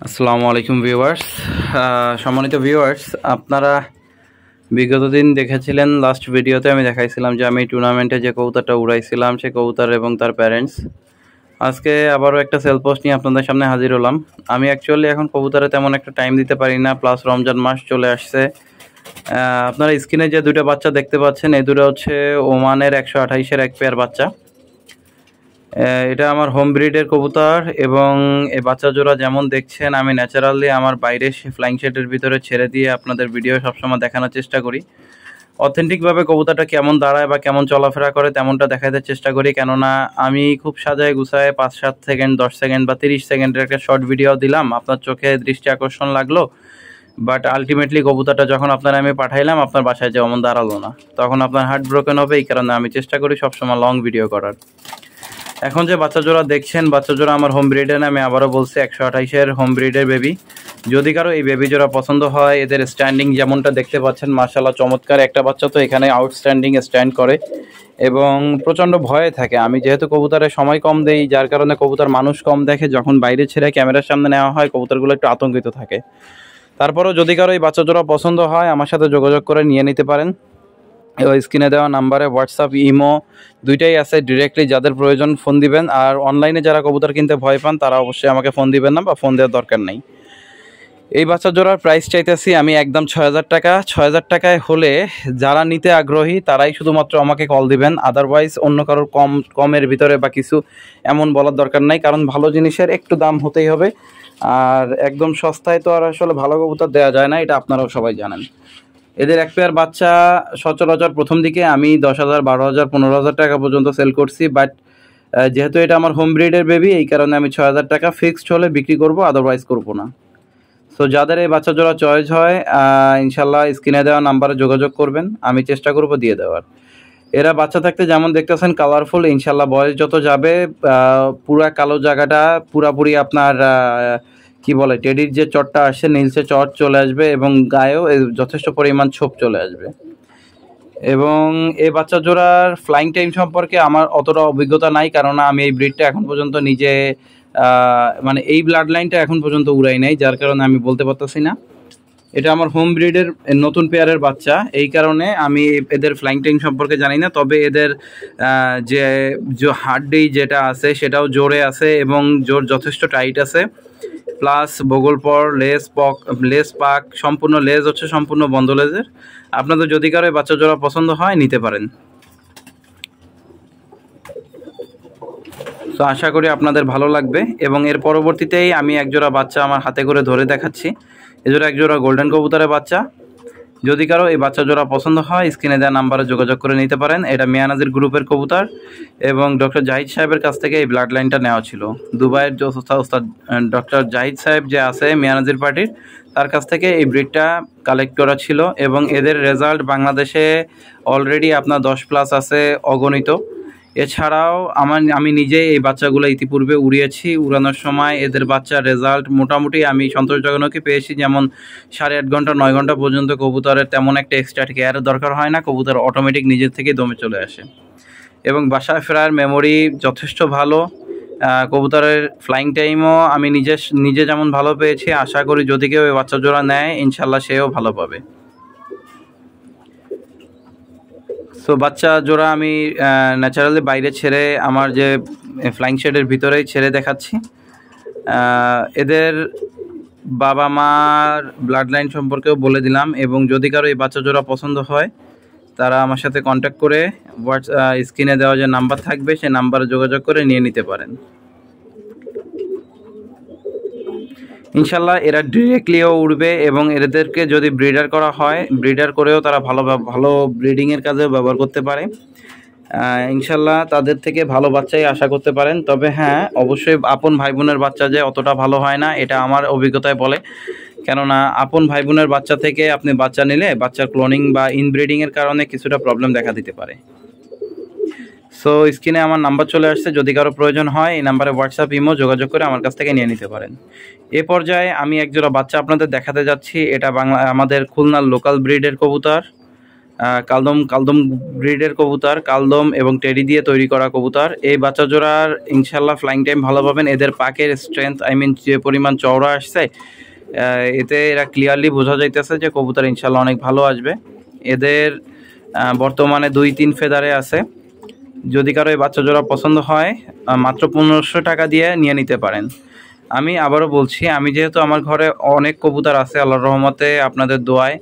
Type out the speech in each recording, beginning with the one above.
আসসালামু আলাইকুম ভিউয়ার্স। সম্মানিত ভিউয়ার্স, আপনারা বিগত দিন দেখেছিলেন লাস্ট ভিডিওতে আমি দেখাইছিলাম যে আমি টুর্নামেন্টে যে কবুতরটা উড়াইছিলাম সে কবুতর এবং তার প্যারেন্টস। আজকে আবারও একটা সেল পোস্ট নিয়ে আপনাদের সামনে হাজির হলাম। আমি অ্যাকচুয়ালি এখন কবুতরে তেমন একটা টাইম দিতে পারি না, প্লাস রমজান মাস চলে আসছে। আপনারা স্ক্রিনে যে দুটো বাচ্চা দেখতে পাচ্ছেন এই দুটো হচ্ছে ওমানের 128-এর এক পেয়ার বাচ্চা। এটা আমার হোম ব্রিডের কবুতর এবং এই বাচ্চা জোড়া যেমন দেখছেন আমি ন্যাচারালি আমার বাইরে ফ্লাইং শেডের ভিতরে ছেড়ে দিয়ে আপনাদের ভিডিও সবসময় দেখানোর চেষ্টা করি। অথেন্টিকভাবে কবুতরটা কেমন দাঁড়ায় বা কেমন চলাফেরা করে তেমনটা দেখাতে চেষ্টা করি, কেননা আমি খুব সাজায় গুছায় 5-7 সেকেন্ড 10 সেকেন্ড বা 30 সেকেন্ডের একটা শর্ট ভিডিও দিলাম, আপনার চোখে দৃষ্টি আকর্ষণ লাগলো, বাট আলটিমেটলি কবুতরটা যখন আমি পাঠাইলাম আপনার বাসায় যেমন দাঁড়ালো না, তখন আপনার হার্ট ব্রোকেন হবে। এই কারণে আমি চেষ্টা করি সবসময় লং ভিডিও করার। এখন যে বাচ্চা জোড়া দেখছেন, বাচ্চা জোড়া আমার হোম ব্রিডের, আমি আবারও বলছি 128-এর হোম ব্রিডের বেবি। যদি কারো এই বেবি জোড়া পছন্দ হয়, এদের স্ট্যান্ডিং যেমনটা দেখতে পাচ্ছেন মাশাআল্লাহ চমৎকার। একটা বাচ্চা তো এখানে আউটস্ট্যান্ডিং স্ট্যান্ড করে এবং প্রচণ্ড ভয়ে থাকে। আমি যেহেতু কবুতরের সময় কম দেই, যার কারণে কবুতর মানুষ কম দেখে, যখন বাইরে ছেড়ে ক্যামেরার সামনে নেওয়া হয় কবুতরগুলো একটু আতঙ্কিত থাকে। তারপরেও যদি কারো এই বাচ্চা জোড়া পছন্দ হয় আমার সাথে যোগাযোগ করে নিয়ে নিতে পারেন। ওই স্ক্রিনে দেওয়া নাম্বারে হোয়াটসঅ্যাপ ইমো দুইটাই আছে, ডিরেক্টলি যাদের প্রয়োজন ফোন দিবেন। আর অনলাইনে যারা কবুতর কিনতে ভয় পান তারা অবশ্যই আমাকে ফোন দিবেন না বা ফোন দেওয়ার দরকার নেই। এই বাচ্চা জোড়ার প্রাইস চাইতেছি আমি একদম 6000 টাকা। 6000 টাকায় হলে যারা নিতে আগ্রহী তারাই শুধুমাত্র আমাকে কল দিবেন, আদারওয়াইজ অন্য কারোর কমের ভিতরে বা কিছু এমন বলার দরকার নাই, কারণ ভালো জিনিসের একটু দাম হতেই হবে। আর একদম সস্তায় তো আর আসলে ভালো কবুতর দেওয়া যায় না, এটা আপনারাও সবাই জানেন। এদের এক পেয়ার বাচ্চা সচরাচর প্রথম দিকে আমি 10,000, 12,000, 15,000 টাকা পর্যন্ত সেল করছি, বাট যেহেতু এটা আমার হোম ব্রিডের বেবি এই কারণে আমি 6,000 টাকা ফিক্সড হলে বিক্রি করব, আদারওয়াইজ করব না। সো যাদের এই বাচ্চা জোড়া চয়েস হয় ইনশাল্লাহ স্ক্রিনে দেওয়া নাম্বারে যোগাযোগ করবেন, আমি চেষ্টা করব দিয়ে দেওয়ার। এরা বাচ্চা থাকতে যেমন দেখতেছেন কালারফুল, ইনশাল্লাহ বয়স যত যাবে পুরা কালো জায়গাটা পুরাপুরি আপনার কি বলে টেডির যে চটটা আসে নীলসে চট চলে আসবে এবং গায়েও যথেষ্ট পরিমাণ ছোপ চলে আসবে। এবং এই বাচ্চা জোড়ার ফ্লাইং টাইম সম্পর্কে আমার অতটা অভিজ্ঞতা নাই, কারণ আমি এই ব্রিডটা এখন পর্যন্ত নিজে মানে এই ব্লাড লাইনটা এখন পর্যন্ত উড়াই নাই, যার কারণে আমি বলতে পারতেছি না। এটা আমার হোম ব্রিডের নতুন পেয়ারের বাচ্চা, এই কারণে আমি এদের ফ্লাইং টাইম সম্পর্কে জানি না। তবে এদের যে হাড্ডি যেটা আছে সেটাও জোরে আছে এবং জোর যথেষ্ট টাইট আছে, প্লাস বগল পর লেস পাক সম্পূর্ণ লেজ হচ্ছে সম্পূর্ণ বন্ধ লেজের। আপনাদের যদি কারো বাচ্চা জোড়া পছন্দ হয় নিতে পারেন। তো আশা করি আপনাদের ভালো লাগবে। এবং এর পরবর্তীতেই আমি একজোড়া বাচ্চা আমার হাতে করে ধরে দেখাচ্ছি। এজোড়া একজোড়া গোল্ডেন কবুতরের বাচ্চা। যদি কারো এই বাচ্চা জোড়া পছন্দ হয় স্ক্রিনে দেওয়া নাম্বারে যোগাযোগ করে নিতে পারেন। এটা মিয়ানাজির গ্রুপের কবুতর এবং ডক্টর জাহিদ সাহেবের কাছ থেকে এই ব্লাড লাইনটা নেওয়া ছিল। দুবাইয়ের যে ওস্তাদ ডক্টর জাহিদ সাহেব যে আছে মিয়ানাজির পার্টির, তার কাছ থেকে এই ব্রিডটা কালেক্ট করা ছিল এবং এদের রেজাল্ট বাংলাদেশে অলরেডি আপনার 10+ আছে অগণিত। এছাড়াও আমি নিজে এই বাচ্চাগুলো ইতিপূর্বে উড়িয়েছি। উড়ানোর সময় এদের বাচ্চার রেজাল্ট মোটামুটি আমি সন্তোষজনকই পেয়েছি, যেমন 8.5 ঘন্টা 9 ঘন্টা পর্যন্ত কবুতরের তেমন একটা এক্সট্রা কেয়ারের দরকার হয় না, কবুতর অটোমেটিক নিজের থেকেই দমে চলে আসে এবং বাসায় ফেরার মেমোরি যথেষ্ট ভালো। কবুতরের ফ্লাইং টাইমও আমি নিজে যেমন ভালো পেয়েছি, আশা করি যদি কেউ এই বাচ্চা জোড়া নেয় ইনশাল্লাহ সেও ভালো পাবে। তো বাচ্চা জোড়া আমি ন্যাচারালি বাইরে ছেড়ে আমার যে ফ্লাইং শেডের ভিতরেই ছেড়ে দেখাচ্ছি। এদের বাবা মার ব্লাড লাইন সম্পর্কেও বলে দিলাম এবং যদি কারো এই বাচ্চা জোড়া পছন্দ হয় তারা আমার সাথে কন্ট্যাক্ট করে স্ক্রিনে দেওয়া যে নাম্বার থাকবে সেই নাম্বারে যোগাযোগ করে নিয়ে নিতে পারেন। ইনশাল্লাহ এরা ডিরেক্টলিও উড়বে এবং এদেরকে যদি ব্রিডার করা হয়, ব্রিডার করেও তারা ভালো ব্রিডিংয়ের কাজেও ব্যবহার করতে পারে। ইনশাল্লাহ তাদের থেকে ভালো বাচ্চাই আশা করতে পারেন। তবে হ্যাঁ, অবশ্যই আপন ভাই বোনের বাচ্চা যে অতটা ভালো হয় না এটা আমার অভিজ্ঞতায় বলে, কেননা আপন ভাই বোনের বাচ্চা থেকে আপনি বাচ্চা নিলে বাচ্চার ক্লোনিং বা ইনব্রিডিংয়ের কারণে কিছুটা প্রবলেম দেখা দিতে পারে। সো স্ক্রিনে আমার নাম্বার চলে আসছে, যদি কারো প্রয়োজন হয় এই নাম্বারে হোয়াটসঅ্যাপ ইমো যোগাযোগ করে আমার কাছ থেকে নিয়ে নিতে পারেন। এ পর্যায়ে আমি একজোড়া বাচ্চা আপনাদের দেখাতে যাচ্ছি। এটা আমাদের খুলনার লোকাল ব্রিডের কবুতর। কালদম কালদম ব্রিডের কবুতর, কালদম এবং টেডি দিয়ে তৈরি করা কবুতর। এই বাচ্চা জোড়ার ইনশাল্লাহ ফ্লাইং টাইম ভালো পাবেন। এদের পাকের স্ট্রেংথ যে পরিমাণ চওড়া আসছে, এতে এরা ক্লিয়ারলি বোঝা যাইতেছে যে কবুতর ইনশাল্লাহ অনেক ভালো আসবে। এদের বর্তমানে 2-3 ফেদারে আছে। যদি কারো এই বাচ্চা জোড়া পছন্দ হয়, মাত্র 1500 টাকা দিয়ে নিয়ে নিতে পারেন। আমি আবারও বলছি, আমি যেহেতু আমার ঘরে অনেক কবুতর আছে আল্লাহর রহমতে, আপনাদের দোয়ায়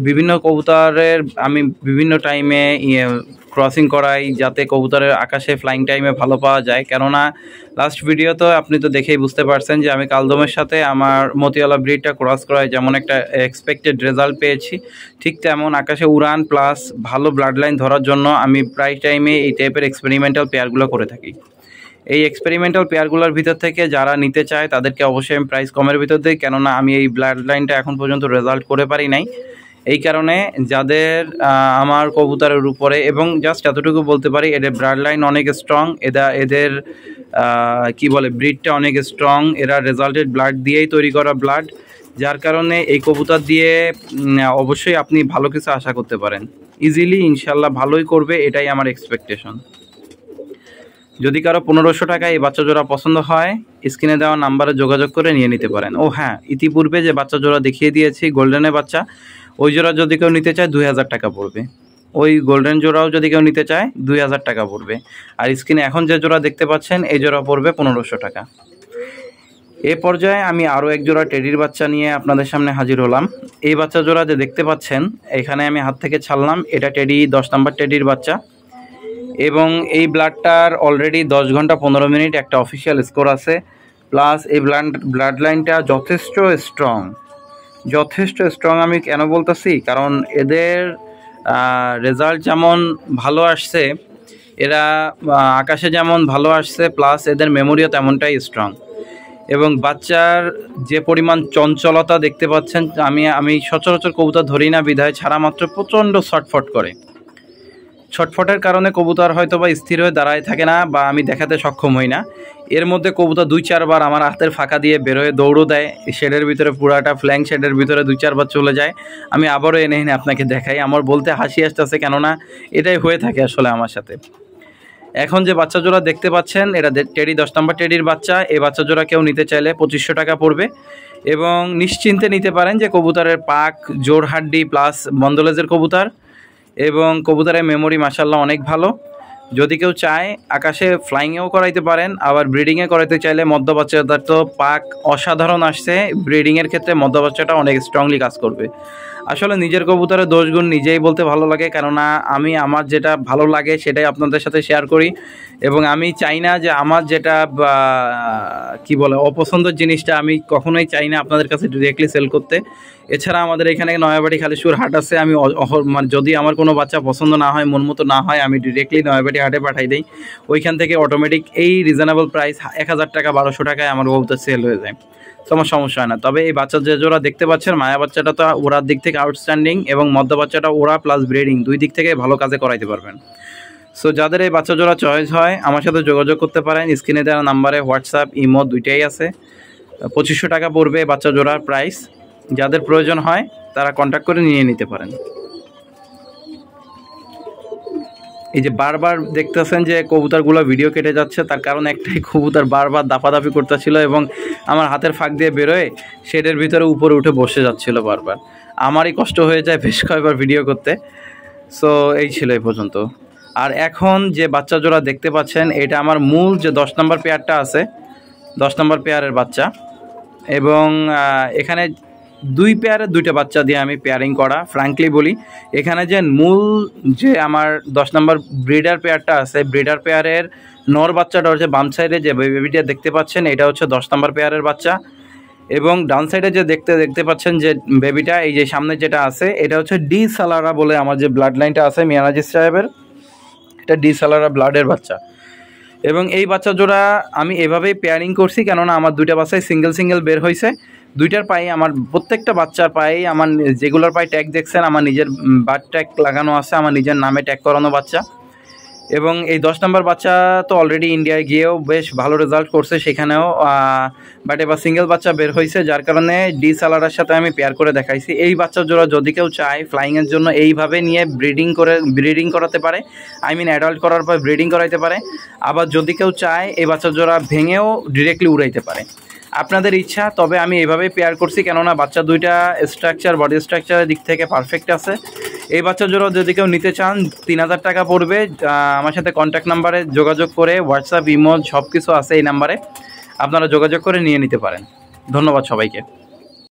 বিভিন্ন কবুতরের আমি বিভিন্ন টাইমে ক্রসিং করাই, যাতে কবুতরের আকাশে ফ্লাইং টাইমে ভালো পাওয়া যায়। কেননা লাস্ট ভিডিওতে আপনি তো দেখেই বুঝতে পারছেন যে আমি কালদমের সাথে আমার মতিওয়ালা ব্রিডটা ক্রস করাই যেমন একটা এক্সপেক্টেড রেজাল্ট পেয়েছি, ঠিক তেমন আকাশে উড়ান প্লাস ভালো ব্লাড লাইন ধরার জন্য আমি প্রায় টাইমে এই টাইপের এক্সপেরিমেন্টাল পেয়ারগুলো করে থাকি। এই এক্সপেরিমেন্টাল পেয়ারগুলোর ভিতর থেকে যারা নিতে চায় তাদেরকে অবশ্যই আমি প্রাইস কমের ভিতর দিই, কেননা আমি এই ব্লাড লাইনটা এখন পর্যন্ত রেজাল্ট করে পারি নাই। এই কারণে যাদের আমার কবুতরের উপরে, এবং জাস্ট এতটুকু বলতে পারি এদের ব্লাড লাইন অনেক স্ট্রং, এদের কি বলে ব্রিডটা অনেক স্ট্রং, এরা রেজাল্টেড ব্লাড দিয়েই তৈরি করা ব্লাড, যার কারণে এই কবুতর দিয়ে অবশ্যই আপনি ভালো কিছু আশা করতে পারেন। ইজিলি ইনশাল্লাহ ভালোই করবে, এটাই আমার এক্সপেকটেশন। যদি কারো 1500 টাকায় এই বাচ্চা জোড়া পছন্দ হয়, স্ক্রিনে দেওয়া নাম্বারে যোগাযোগ করে নিয়ে নিতে পারেন। ও হ্যাঁ, ইতিপূর্বে যে বাচ্চা জোড়া দেখিয়ে দিয়েছি গোল্ডেনের বাচ্চা, ওই জোড়া যদি কেউ নিতে চায় 2000 টাকা পড়বে। ওই গোল্ডেন জোড়াও যদি কেউ নিতে চায় 2000 টাকা পড়বে। আর স্ক্রিনে এখন যে জোড়া দেখতে পাচ্ছেন এই জোড়া পড়বে 1500 টাকা। এ পর্যায়ে আমি আরও এক জোড়া টেডির বাচ্চা নিয়ে আপনাদের সামনে হাজির হলাম। এই বাচ্চা জোড়া যে দেখতে পাচ্ছেন এখানে আমি হাত থেকে ছাড়লাম, এটা টেডি 10 নম্বর টেডির বাচ্চা, এবং এই ব্লাডটার অলরেডি 10 ঘন্টা 15 মিনিট একটা অফিসিয়াল স্কোর আছে। প্লাস এই ব্লাড লাইনটা যথেষ্ট স্ট্রং। আমি কেন বলতেছি, কারণ এদের রেজাল্ট যেমন ভালো আসছে, এরা আকাশে যেমন ভালো আসছে, প্লাস এদের মেমোরিও তেমনটাই স্ট্রং। এবং বাচ্চার যে পরিমাণ চঞ্চলতা দেখতে পাচ্ছেন, আমি সচরাচর কবুতর ধরি না বিধায় ছাড়া মাত্র প্রচণ্ড ছটফট করে। ছটফটের কারণে কবুতর হয়তো বা স্থির হয়ে দাঁড়ায় থাকে না, বা আমি দেখাতে সক্ষম হই না। এর মধ্যে কবুতর 2-4 বার আমার হাতের ফাঁকা দিয়ে বেরোয় দৌড়ও দেয়, শেডের ভিতরে পুরাটা ফ্ল্যাঙ্ক শেডের ভিতরে 2-4 বার চলে যায়। আমি আবারও এনে আপনাকে দেখাই, আমার বলতে হাসি আসতেছে, কেননা এটাই হয়ে থাকে আসলে আমার সাথে। এখন যে বাচ্চা জোড়া দেখতে পাচ্ছেন এটা টেডি 10 নম্বর টেডির বাচ্চা। এই বাচ্চা জোড়া কেউ নিতে চাইলে 2500 টাকা পড়বে, এবং নিশ্চিন্তে নিতে পারেন যে কবুতরের পাক জোর হাড্ডি প্লাস বন্দলেজের কবুতর, এবং কবুতরের মেমোরি মাশাল্লাহ অনেক ভালো। যদি কেউ চায় আকাশে ফ্লাইংয়েও করাইতে পারেন, আবার ব্রিডিংয়ে করাইতে চাইলে মধ্য বাচ্চাটার তো পাক অসাধারণ আসছে, ব্রিডিংয়ের ক্ষেত্রে মধ্য বাচ্চাটা অনেক স্ট্রংলি কাজ করবে। আসলে নিজের কবুতরের দোষগুণ নিজেই বলতে ভালো লাগে, কেননা আমি আমার যেটা ভালো লাগে সেটাই আপনাদের সাথে শেয়ার করি, এবং আমি চাই না যে আমার যেটা কি বলে অপছন্দের জিনিসটা আমি কখনোই চাই না আপনাদের কাছে ডিরেক্টলি সেল করতে। এছাড়া আমাদের এখানে নয়াবাড়ি খালিশপুর হাট আছে, আমি মানে যদি আমার কোনো বাচ্চা পছন্দ না হয়, মন মতো না হয়, আমি ডিরেক্টলি নয়াবাড়ি হাটে পাঠাই দিই। ওইখান থেকে অটোমেটিক এই রিজনেবল প্রাইস 1000 টাকা 1200 টাকায় আমার কবুতর সেল হয়ে যায়, তো আমার সমস্যা হয় না। তবে এই বাচ্চা যে জোড়া দেখতে পাচ্ছেন, মায়া বাচ্চাটা তো ওড়ার দিক থেকে আউটস্ট্যান্ডিং, এবং মধ্য বাচ্চাটা ওড়া প্লাস ব্রিডিং দুই দিক থেকে ভালো কাজে করাইতে পারবেন। সো যাদের এই বাচ্চা জোড়া চয়েস হয় আমার সাথে যোগাযোগ করতে পারেন, স্ক্রিনে দেওয়া নাম্বারে হোয়াটসঅ্যাপ ইমো দুইটাই আছে। 2500 টাকা পড়বে বাচ্চা জোড়ার প্রাইস। যাদের প্রয়োজন হয় তারা কন্ট্যাক্ট করে নিয়ে নিতে পারেন। এই যে বারবার দেখতেছেন যে কবুতরগুলো ভিডিও কেটে যাচ্ছে, তার কারণ একটাই, কবুতর বারবার দাপাদাপি করতেছিল এবং আমার হাতের ফাঁক দিয়ে বেরোয় শেডের ভিতরে উপরে উঠে বসে যাচ্ছিল বারবার। আমারই কষ্ট হয়ে যায় বেশ কয়েকবার ভিডিও করতে। সো এই ছিল এই পর্যন্ত। আর এখন যে বাচ্চা জোড়া দেখতে পাচ্ছেন এটা আমার মূল যে 10 নম্বর পেয়ারটা আছে, 10 নম্বর পেয়ারের বাচ্চা, এবং এখানে 2 পেয়ারের 2টা বাচ্চা দিয়ে আমি পেয়ারিং করা। ফ্র্যাঙ্কলি বলি, এখানে যে মূল যে আমার 10 নম্বর ব্রিডার পেয়ারটা আছে, ব্রিডার পেয়ারের নর বাচ্চাটা হচ্ছে বাম সাইডে যে বেবিটা দেখতে পাচ্ছেন, এটা হচ্ছে 10 নম্বর পেয়ারের বাচ্চা, এবং ডান সাইডে যে দেখতে পাচ্ছেন যে বেবিটা, এই যে সামনে যেটা আছে এটা হচ্ছে ডি সালারা বলে আমার যে ব্লাড লাইনটা আছে মিয়ানাজিস সাহেবের, এটা ডি সালারা ব্লাডের বাচ্চা। এবং এই বাচ্চা জোড়া আমি এভাবেই পেয়ারিং করছি, কেননা আমার 2টা বাচ্চাই সিঙ্গেল বের হয়েছে। 2টার পায়ে আমার প্রত্যেকটা বাচ্চার পায়ে আমার যেগুলোর পায়ে ট্যাগ দেখছেন আমার নিজের বার্থ ট্যাগ লাগানো আছে, আমার নিজের নামে ট্যাগ করানো বাচ্চা। এবং এই 10 নম্বর বাচ্চা তো অলরেডি ইন্ডিয়ায় গিয়েও বেশ ভালো রেজাল্ট করছে, সেখানেও বাট এবার সিঙ্গেল বাচ্চা বের হয়েছে, যার কারণে ডি সালারের সাথে আমি পেয়ার করে দেখাইছি। এই বাচ্চা জোড়া যদি কেউ চায় ফ্লাইংয়ের জন্য এইভাবে নিয়ে ব্রিডিং করাতে পারে, আই মিন অ্যাডাল্ট করার পর ব্রিডিং করাইতে পারে। আবার যদি কেউ চায় এই বাচ্চা জোড়া ভেঙেও ডিরেক্টলি উড়াইতে পারে, আপনাদের ইচ্ছা। তবে আমি এইভাবেই পেয়ার করছি, কেননা বাচ্চা দুইটা স্ট্রাকচার, বডি স্ট্রাকচারের দিক থেকে পারফেক্ট আছে। এই বাচ্চা জোড়া যদি কেউ নিতে চান 3000 টাকা পড়বে। আমার সাথে কন্ট্যাক্ট নাম্বারে যোগাযোগ করে, হোয়াটসঅ্যাপ, ইমো সব কিছু আছে এই নাম্বারে, আপনারা যোগাযোগ করে নিয়ে নিতে পারেন। ধন্যবাদ সবাইকে।